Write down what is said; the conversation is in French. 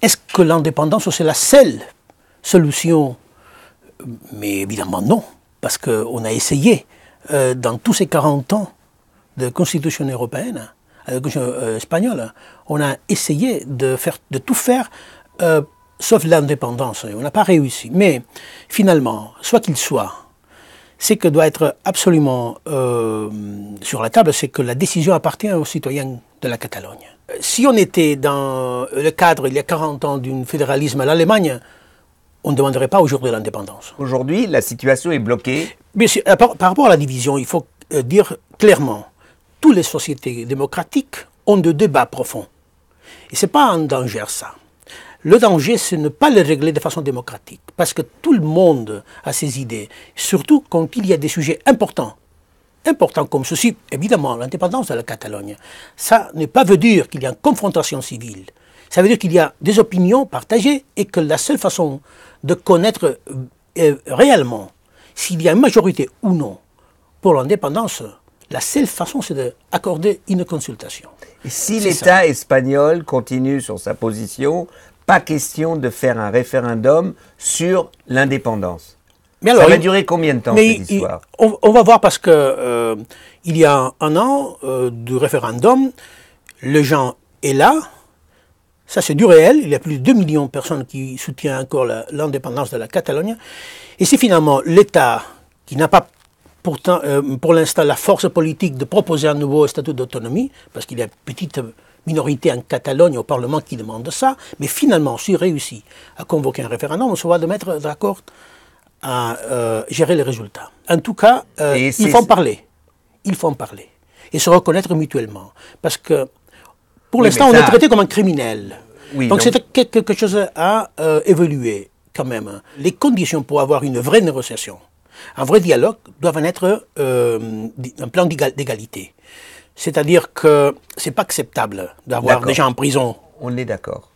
Est-ce que l'indépendance, c'est la seule solution? Mais évidemment non, parce qu'on a essayé, dans tous ces 40 ans de constitution européenne, de constitution espagnole, on a essayé de tout faire, sauf l'indépendance. On n'a pas réussi. Mais finalement, soit qu'il soit, ce que doit être absolument sur la table, c'est que la décision appartient aux citoyens de la Catalogne. Si on était dans le cadre, il y a 40 ans, d'un fédéralisme à l'Allemagne, on ne demanderait pas aujourd'hui l'indépendance. Aujourd'hui, la situation est bloquée. Mais par rapport à la division, il faut dire clairement, toutes les sociétés démocratiques ont des débats profonds. Et ce n'est pas un danger, ça. Le danger, c'est ne pas les régler de façon démocratique. Parce que tout le monde a ses idées. Surtout quand il y a des sujets importants comme ceci, évidemment, l'indépendance de la Catalogne. Ça ne pas veut dire qu'il y a une confrontation civile. Ça veut dire qu'il y a des opinions partagées et que la seule façon de connaître réellement s'il y a une majorité ou non pour l'indépendance, la seule façon, c'est d'accorder une consultation. Et si l'État espagnol continue sur sa position, pas question de faire un référendum sur l'indépendance. Ça va durer combien de temps, cette histoire? On va voir, parce que il y a un an du référendum, le gens est là. Ça, c'est du réel. Il y a plus de 2 millions de personnes qui soutiennent encore l'indépendance de la Catalogne. Et c'est finalement l'État qui n'a pas pourtant, pour l'instant, la force politique de proposer un nouveau statut d'autonomie, parce qu'il y a une petite minorité en Catalogne au Parlement qui demande ça, mais finalement, s'il réussit à convoquer un référendum, on se va de mettre d'accord à gérer les résultats. En tout cas, il faut en parler. Il faut en parler. Et se reconnaître mutuellement. Parce que, pour l'instant, on est traité comme un criminel. Oui, donc c'est quelque chose à évoluer, quand même. Les conditions pour avoir une vraie négociation, un vrai dialogue, doivent être un plan d'égalité. C'est-à-dire que ce n'est pas acceptable d'avoir des gens en prison. On est d'accord.